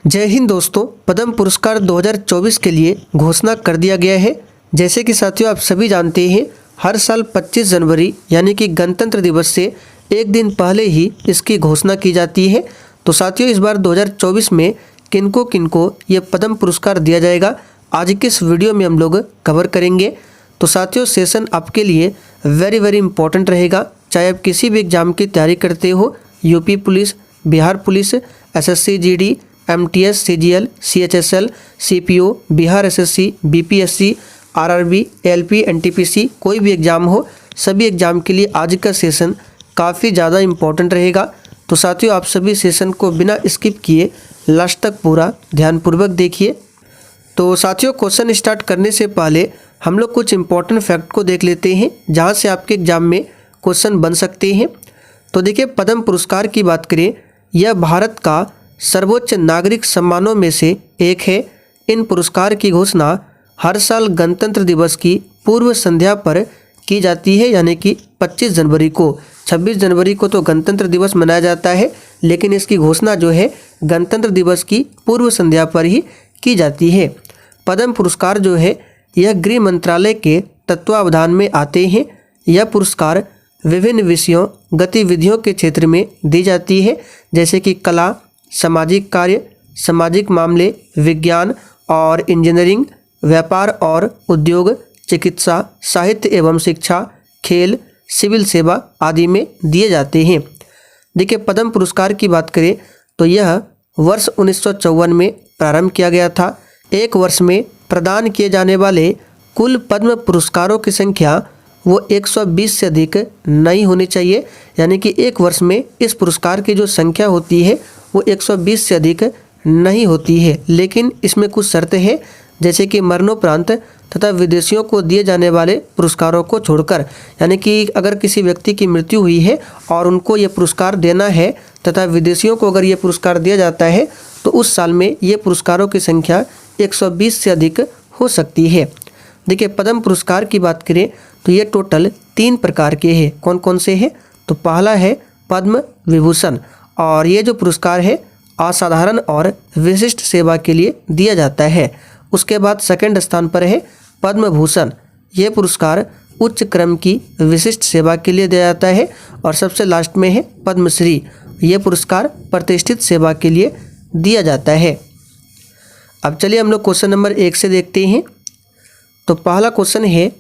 जय हिंद दोस्तों। पद्म पुरस्कार 2024 के लिए घोषणा कर दिया गया है। जैसे कि साथियों आप सभी जानते हैं, हर साल 25 जनवरी यानी कि गणतंत्र दिवस से एक दिन पहले ही इसकी घोषणा की जाती है। तो साथियों इस बार 2024 में किनको किनको ये पद्म पुरस्कार दिया जाएगा, आज की इस वीडियो में हम लोग कवर करेंगे। तो साथियों सेशन आपके लिए वेरी इंपॉर्टेंट रहेगा। चाहे आप किसी भी एग्जाम की तैयारी करते हो, UP police, Bihar police, SSC GD, MTS, CGL, CHSL, CPO, Bihar SSC, BPSC, RRB, LP, NTPC, कोई भी एग्ज़ाम हो, सभी एग्ज़ाम के लिए आज का सेशन काफ़ी ज़्यादा इम्पोर्टेंट रहेगा। तो साथियों आप सभी सेशन को बिना स्किप किए लास्ट तक पूरा ध्यानपूर्वक देखिए। तो साथियों क्वेश्चन स्टार्ट करने से पहले हम लोग कुछ इम्पोर्टेंट फैक्ट को देख लेते हैं जहाँ से आपके एग्जाम में क्वेश्चन बन सकते हैं। तो देखिए, पद्म पुरस्कार की बात करें, यह भारत का सर्वोच्च नागरिक सम्मानों में से एक है। इन पुरस्कार की घोषणा हर साल गणतंत्र दिवस की पूर्व संध्या पर की जाती है, यानी कि 25 जनवरी को। 26 जनवरी को तो गणतंत्र दिवस मनाया जाता है, लेकिन इसकी घोषणा जो है गणतंत्र दिवस की पूर्व संध्या पर ही की जाती है। पद्म पुरस्कार जो है यह गृह मंत्रालय के तत्वावधान में आते हैं। यह पुरस्कार विभिन्न विषयों गतिविधियों के क्षेत्र में दी जाती है, जैसे कि कला, सामाजिक कार्य, सामाजिक मामले, विज्ञान और इंजीनियरिंग, व्यापार और उद्योग, चिकित्सा, साहित्य एवं शिक्षा, खेल, सिविल सेवा आदि में दिए जाते हैं। देखिए, पद्म पुरस्कार की बात करें तो यह वर्ष 1954 में प्रारंभ किया गया था। एक वर्ष में प्रदान किए जाने वाले कुल पद्म पुरस्कारों की संख्या वो 120 से अधिक नहीं होनी चाहिए, यानी कि एक वर्ष में इस पुरस्कार की जो संख्या होती है वो 120 से अधिक नहीं होती है। लेकिन इसमें कुछ शर्तें हैं, जैसे कि मरणोपरांत तथा विदेशियों को दिए जाने वाले पुरस्कारों को छोड़कर, यानी कि अगर किसी व्यक्ति की मृत्यु हुई है और उनको ये पुरस्कार देना है तथा विदेशियों को अगर ये पुरस्कार दिया जाता है तो उस साल में ये पुरस्कारों की संख्या 120 से अधिक हो सकती है। देखिए, पद्म पुरस्कार की बात करें तो ये टोटल 3 प्रकार के हैं। कौन कौन से हैं? तो पहला है पद्म विभूषण, और ये जो पुरस्कार है असाधारण और विशिष्ट सेवा के लिए दिया जाता है। उसके बाद सेकंड स्थान पर है पद्म भूषण। ये पुरस्कार उच्च क्रम की विशिष्ट सेवा के लिए दिया जाता है। और सबसे लास्ट में है पद्मश्री। ये पुरस्कार प्रतिष्ठित सेवा के लिए दिया जाता है। अब चलिए हम लोग क्वेश्चन नंबर 1 से देखते हैं। तो पहला क्वेश्चन है,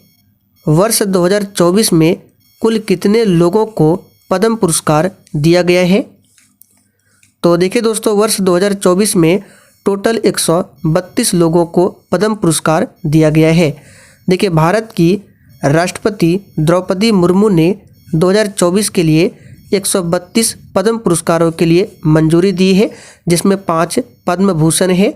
वर्ष 2024 में कुल कितने लोगों को पद्म पुरस्कार दिया गया है? तो देखिए दोस्तों, वर्ष 2024 में टोटल 132 लोगों को पद्म पुरस्कार दिया गया है। देखिए, भारत की राष्ट्रपति द्रौपदी मुर्मू ने 2024 के लिए 132 पद्म पुरस्कारों के लिए मंजूरी दी है, जिसमें 5 पद्म भूषण है,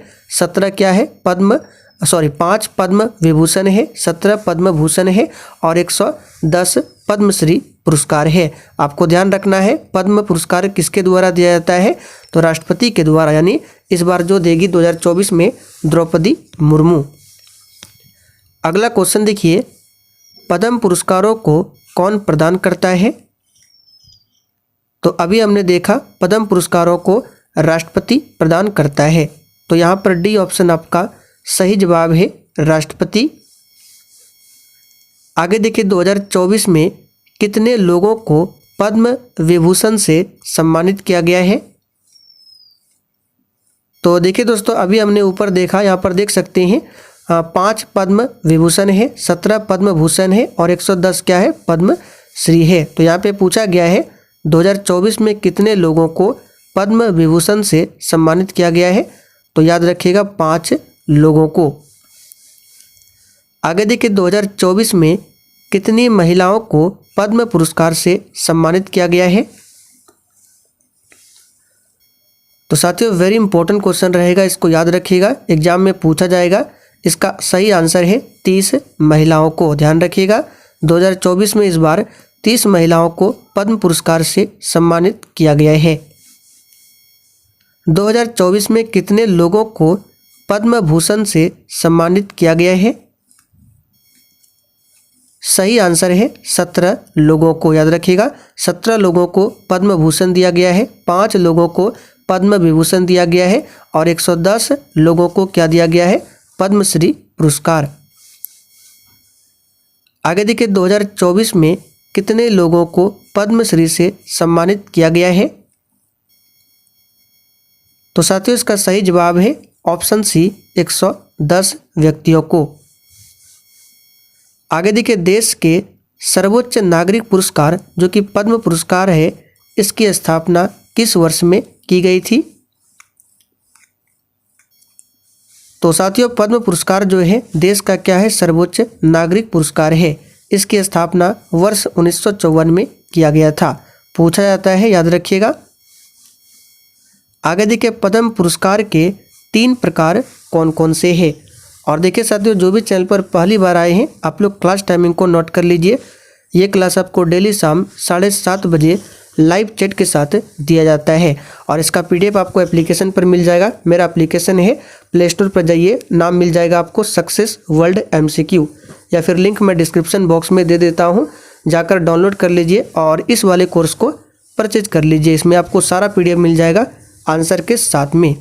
5 पद्म विभूषण है, 17 पद्म भूषण है और 110 पद्मश्री पुरस्कार है। आपको ध्यान रखना है, पद्म पुरस्कार किसके द्वारा दिया जाता है? तो राष्ट्रपति के द्वारा, यानी इस बार जो देगी 2024 में द्रौपदी मुर्मू। अगला क्वेश्चन देखिए, पद्म पुरस्कारों को कौन प्रदान करता है? तो अभी हमने देखा पद्म पुरस्कारों को राष्ट्रपति प्रदान करता है, तो यहाँ पर डी ऑप्शन आपका सही जवाब है, राष्ट्रपति। आगे देखिए, 2024 में कितने लोगों को पद्म विभूषण से सम्मानित किया गया है? तो देखिए दोस्तों, अभी हमने ऊपर देखा, यहाँ पर देख सकते हैं 5 पद्म विभूषण है, 17 पद्म भूषण है और 110 क्या है? पद्म श्री है। तो यहाँ पे पूछा गया है 2024 में कितने लोगों को पद्म विभूषण से सम्मानित किया गया है? तो याद रखिएगा 5 लोगों को। आगे देखिए, 2024 में कितनी महिलाओं को पद्म पुरस्कार से सम्मानित किया गया है? तो साथियों वेरी इंपॉर्टेंट क्वेश्चन रहेगा, इसको याद रखिएगा, एग्जाम में पूछा जाएगा। इसका सही आंसर है 30 महिलाओं को। ध्यान रखिएगा, 2024 में इस बार 30 महिलाओं को पद्म पुरस्कार से सम्मानित किया गया है। 2024 में कितने लोगों को पद्म भूषण से सम्मानित किया गया है? सही आंसर है 17 लोगों को। याद रखिएगा, 17 लोगों को पद्म भूषण दिया गया है, 5 लोगों को पद्म विभूषण दिया गया है और 110 लोगों को क्या दिया गया है, पद्मश्री पुरस्कार। आगे देखिए 2024 में कितने लोगों को पद्मश्री से सम्मानित किया गया है। तो साथियों इसका सही जवाब है ऑप्शन सी 110 व्यक्तियों को। आगे देखिए देश के सर्वोच्च नागरिक पुरस्कार जो कि पद्म पुरस्कार है, इसकी स्थापना किस वर्ष में की गई थी। तो साथियों पद्म पुरस्कार जो है देश का क्या है, सर्वोच्च नागरिक पुरस्कार है। इसकी स्थापना वर्ष 1954 में किया गया था, पूछा जाता है, याद रखिएगा। आगे देखिए पद्म पुरस्कार के 3 प्रकार कौन कौन से हैं। और देखिए साथियों जो भी चैनल पर पहली बार आए हैं आप लोग क्लास टाइमिंग को नोट कर लीजिए। ये क्लास आपको डेली शाम 7:30 बजे लाइव चैट के साथ दिया जाता है और इसका PDF आपको एप्लीकेशन पर मिल जाएगा। मेरा एप्लीकेशन है, प्ले स्टोर पर जाइए, नाम मिल जाएगा आपको सक्सेस वर्ल्ड MCQ, या फिर लिंक मैं डिस्क्रिप्शन बॉक्स में दे देता हूँ, जाकर डाउनलोड कर लीजिए और इस वाले कोर्स को परचेज कर लीजिए। इसमें आपको सारा PDF मिल जाएगा आंसर के साथ में।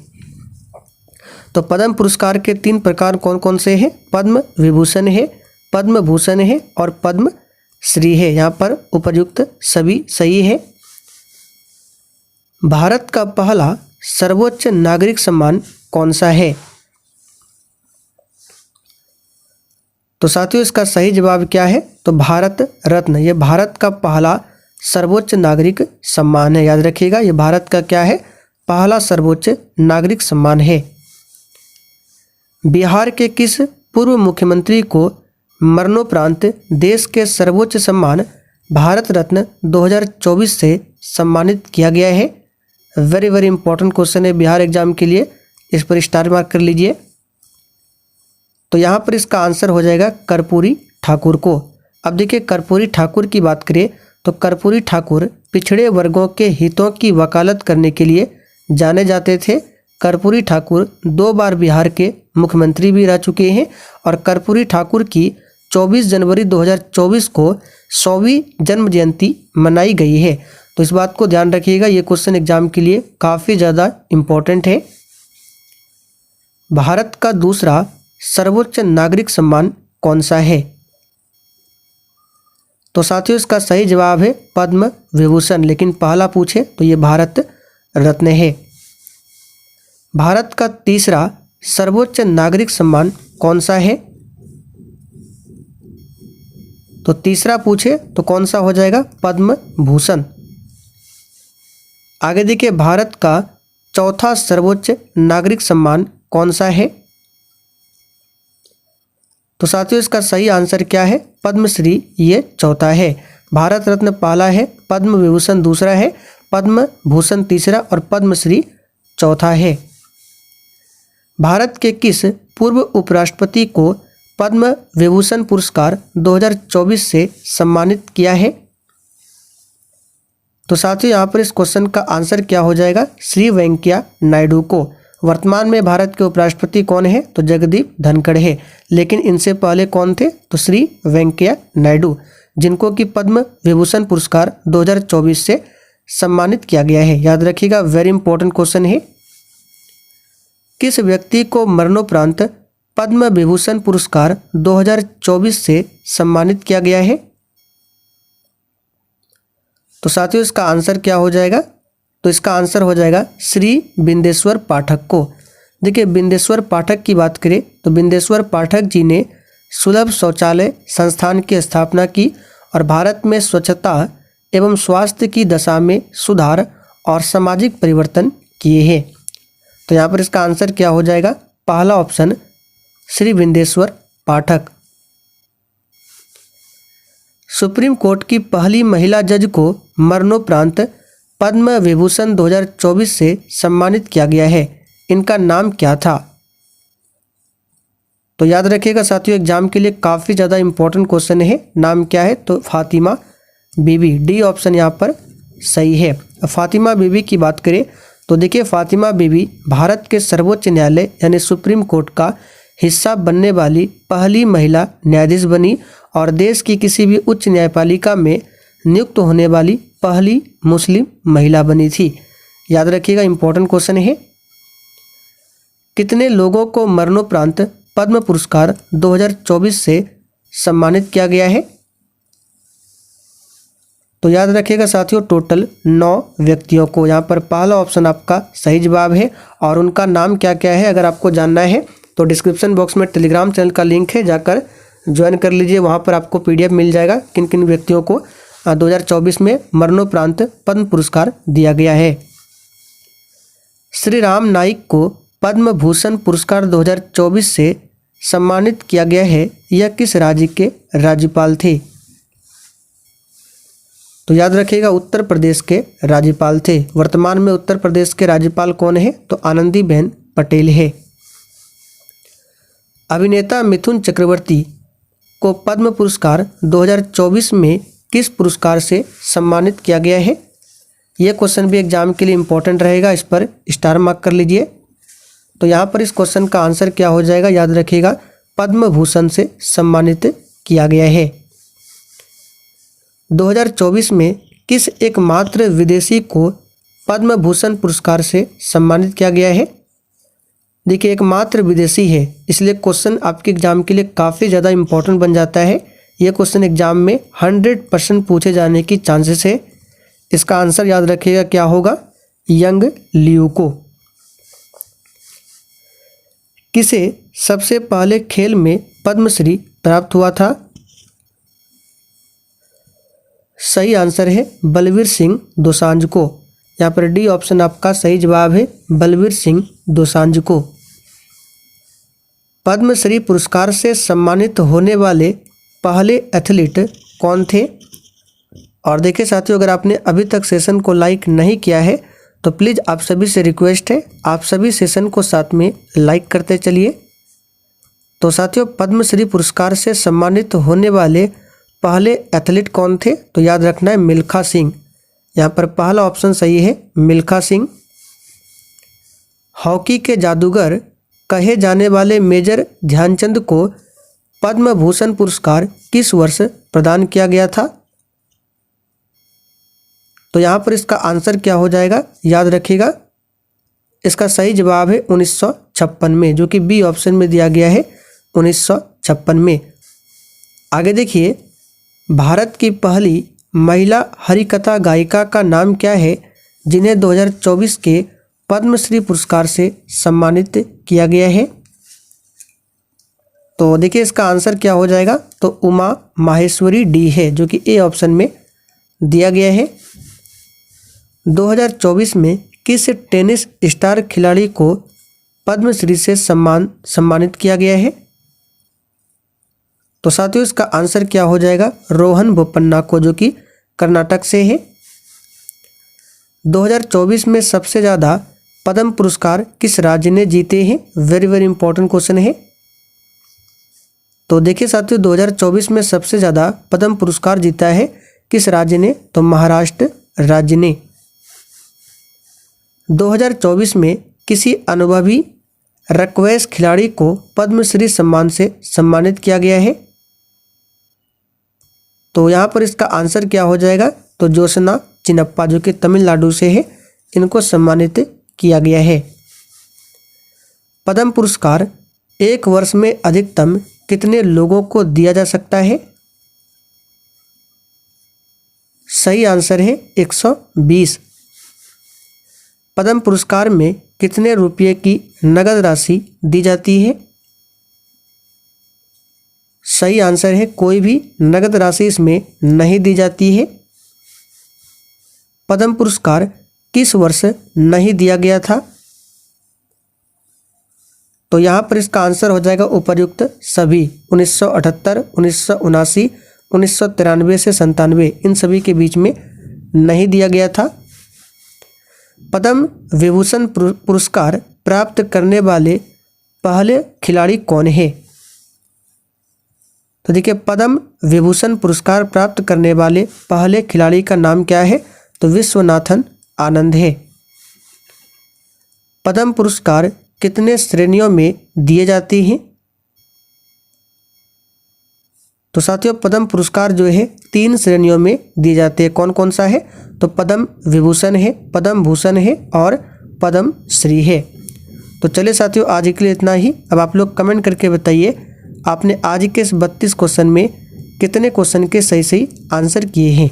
तो पद्म पुरस्कार के 3 प्रकार कौन कौन से हैं, पद्म विभूषण है, पद्म भूषण है और पद्म श्री है। यहाँ पर उपयुक्त सभी सही है। भारत का पहला सर्वोच्च नागरिक सम्मान कौन सा है। तो साथियों इसका सही जवाब क्या है, तो भारत रत्न। ये भारत का पहला सर्वोच्च नागरिक सम्मान है, याद रखिएगा। ये भारत का क्या है, पहला सर्वोच्च नागरिक सम्मान है। बिहार के किस पूर्व मुख्यमंत्री को मरणोपरांत देश के सर्वोच्च सम्मान भारत रत्न 2024 से सम्मानित किया गया है। वेरी वेरी इंपॉर्टेंट क्वेश्चन है बिहार एग्जाम के लिए, इस पर स्टार मार्क कर लीजिए। तो यहाँ पर इसका आंसर हो जाएगा कर्पूरी ठाकुर को। अब देखिए कर्पूरी ठाकुर की बात करें तो कर्पूरी ठाकुर पिछड़े वर्गों के हितों की वकालत करने के लिए जाने जाते थे। कर्पूरी ठाकुर 2 बार बिहार के मुख्यमंत्री भी रह चुके हैं और कर्पूरी ठाकुर की 24 जनवरी 2024 को 100वीं जन्म जयंती मनाई गई है। तो इस बात को ध्यान रखिएगा, ये क्वेश्चन एग्जाम के लिए काफ़ी ज़्यादा इम्पोर्टेंट है। भारत का दूसरा सर्वोच्च नागरिक सम्मान कौन सा है। तो साथियों इसका सही जवाब है पद्म विभूषण, लेकिन पहला पूछे तो ये भारत रत्न है। भारत का तीसरा सर्वोच्च नागरिक सम्मान कौन सा है। तो तीसरा पूछे तो कौन सा हो जाएगा, पद्म भूषण। आगे देखिए भारत का चौथा सर्वोच्च नागरिक सम्मान कौन सा है। तो साथियों इसका सही आंसर क्या है, पद्मश्री ये चौथा है। भारत रत्न पहला है, पद्म विभूषण दूसरा है, पद्म भूषण तीसरा और पद्मश्री चौथा है। भारत के किस पूर्व उपराष्ट्रपति को पद्म विभूषण पुरस्कार 2024 से सम्मानित किया है। तो साथियों यहाँ पर इस क्वेश्चन का आंसर क्या हो जाएगा, श्री वेंकैया नायडू को। वर्तमान में भारत के उपराष्ट्रपति कौन है, तो जगदीप धनखड़ है, लेकिन इनसे पहले कौन थे, तो श्री वेंकैया नायडू, जिनको कि पद्म विभूषण पुरस्कार 2024 से सम्मानित किया गया है। याद रखिएगा, वेरी इंपॉर्टेंट क्वेश्चन है। किस व्यक्ति को मरणोपरांत पद्म विभूषण पुरस्कार 2024 से सम्मानित किया गया है। तो साथियों इसका आंसर क्या हो जाएगा, तो इसका आंसर हो जाएगा श्री बिंदेश्वर पाठक को। देखिए बिंदेश्वर पाठक की बात करें तो बिंदेश्वर पाठक जी ने सुलभ शौचालय संस्थान की स्थापना की और भारत में स्वच्छता एवं स्वास्थ्य की दशा में सुधार और सामाजिक परिवर्तन किए हैं। तो यहाँ पर इसका आंसर क्या हो जाएगा, पहला ऑप्शन श्री बिंदेश्वर पाठक। सुप्रीम कोर्ट की पहली महिला जज को मरणोपरांत पद्म विभूषण 2024 से सम्मानित किया गया है, इनका नाम क्या था। तो याद रखिएगा साथियों, एग्जाम के लिए काफ़ी ज़्यादा इंपॉर्टेंट क्वेश्चन है। नाम क्या है, तो फातिमा बीबी, डी ऑप्शन यहाँ पर सही है। फातिमा बीबी की बात करें तो देखिए फातिमा बीबी भारत के सर्वोच्च न्यायालय यानी सुप्रीम कोर्ट का हिस्सा बनने वाली पहली महिला न्यायाधीश बनी और देश की किसी भी उच्च न्यायपालिका में नियुक्त होने वाली पहली मुस्लिम महिला बनी थी। याद रखिएगा, इंपॉर्टेंट क्वेश्चन है। कितने लोगों को मरणोपरांत पद्म पुरस्कार 2024 से सम्मानित किया गया है? तो याद रखिएगा साथियों, टोटल 9 व्यक्तियों को। यहाँ पर पहला ऑप्शन आपका सही जवाब है। और उनका नाम क्या क्या है अगर आपको जानना है तो डिस्क्रिप्शन बॉक्स में टेलीग्राम चैनल का लिंक है, जाकर ज्वाइन कर लीजिए। वहाँ पर आपको PDF मिल जाएगा किन किन व्यक्तियों को 2024 में मरणोपरांत पद्म पुरस्कार दिया गया है। श्री राम नाईक को पद्म भूषण पुरस्कार 2024 से सम्मानित किया गया है। यह किस राज्य के राज्यपाल थे? तो याद रखिएगा, उत्तर प्रदेश के राज्यपाल थे। वर्तमान में उत्तर प्रदेश के राज्यपाल कौन है? तो आनंदीबेन पटेल है। अभिनेता मिथुन चक्रवर्ती को पद्म पुरस्कार 2024 में किस पुरस्कार से सम्मानित किया गया है? यह क्वेश्चन भी एग्जाम के लिए इंपॉर्टेंट रहेगा, इस पर स्टार मार्क कर लीजिए। तो यहाँ पर इस क्वेश्चन का आंसर क्या हो जाएगा? याद रखिएगा, पद्म भूषण से सम्मानित किया गया है। 2024 में किस एकमात्र विदेशी को पद्म भूषण पुरस्कार से सम्मानित किया गया है? देखिए, एकमात्र विदेशी है, इसलिए क्वेश्चन आपके एग्जाम के लिए काफ़ी ज़्यादा इंपॉर्टेंट बन जाता है। यह क्वेश्चन एग्जाम में 100% पूछे जाने की चांसेस है। इसका आंसर याद रखिएगा क्या होगा? यंग लियू को। किसे सबसे पहले खेल में पद्मश्री प्राप्त हुआ था? सही आंसर है बलवीर सिंह दोसांझ को। यहाँ पर डी ऑप्शन आपका सही जवाब है, बलवीर सिंह दोसांझ को। पद्मश्री पुरस्कार से सम्मानित होने वाले पहले एथलीट कौन थे? और देखिए साथियों, अगर आपने अभी तक सेशन को लाइक नहीं किया है तो प्लीज़ आप सभी से रिक्वेस्ट है, आप सभी सेशन को साथ में लाइक करते चलिए। तो साथियों, पद्मश्री पुरस्कार से सम्मानित होने वाले पहले एथलीट कौन थे? तो याद रखना है मिल्खा सिंह। यहाँ पर पहला ऑप्शन सही है, मिल्खा सिंह। हॉकी के जादूगर कहे जाने वाले मेजर ध्यानचंद को पद्म भूषण पुरस्कार किस वर्ष प्रदान किया गया था? तो यहाँ पर इसका आंसर क्या हो जाएगा? याद रखिएगा, इसका सही जवाब है 1956 में, जो कि बी ऑप्शन में दिया गया है, 1956 में। आगे देखिए, भारत की पहली महिला हरिकथा गायिका का नाम क्या है जिन्हें 2024 के पद्मश्री पुरस्कार से सम्मानित किया गया है? तो देखिए, इसका आंसर क्या हो जाएगा? तो उमा माहेश्वरी डी है, जो कि ए ऑप्शन में दिया गया है। 2024 में किस टेनिस स्टार खिलाड़ी को पद्मश्री से सम्मानित किया गया है? तो साथियों, इसका आंसर क्या हो जाएगा? रोहन बोपन्ना को, जो कि कर्नाटक से है। 2024 में सबसे ज़्यादा पद्म पुरस्कार किस राज्य ने जीते हैं? वेरी वेरी इंपॉर्टेंट क्वेश्चन है। तो देखिए साथियों, 2024 में सबसे ज़्यादा पद्म पुरस्कार जीता है किस राज्य ने? तो महाराष्ट्र राज्य ने। 2024 में किसी अनुभवी रक्वेस खिलाड़ी को पद्मश्री सम्मान से सम्मानित किया गया है? तो यहाँ पर इसका आंसर क्या हो जाएगा? तो जोशना चिनप्पा, जो कि तमिलनाडु से है, इनको सम्मानित किया गया है। पद्म पुरस्कार एक वर्ष में अधिकतम कितने लोगों को दिया जा सकता है? सही आंसर है 120। पद्म पुरस्कार में कितने रुपये की नगद राशि दी जाती है? सही आंसर है कोई भी नगद राशि इसमें नहीं दी जाती है। पद्म पुरस्कार किस वर्ष नहीं दिया गया था? तो यहाँ पर इसका आंसर हो जाएगा उपर्युक्त सभी। 1978, 1979, 1993 से 97, इन सभी के बीच में नहीं दिया गया था। पद्म विभूषण पुरस्कार प्राप्त करने वाले पहले खिलाड़ी कौन है? तो देखिए, पद्म विभूषण पुरस्कार प्राप्त करने वाले पहले खिलाड़ी का नाम क्या है? तो विश्वनाथन आनंद है। पद्म पुरस्कार कितने श्रेणियों में दिए जाते हैं? तो साथियों, पद्म पुरस्कार जो है 3 श्रेणियों में दिए जाते हैं। कौन कौन सा है? तो पद्म विभूषण है, पद्म भूषण है और पद्म श्री है। तो चलिए साथियों, आज के लिए इतना ही। अब आप लोग कमेंट करके बताइए आपने आज के इस 32 क्वेश्चन में कितने क्वेश्चन के सही आंसर किए हैं।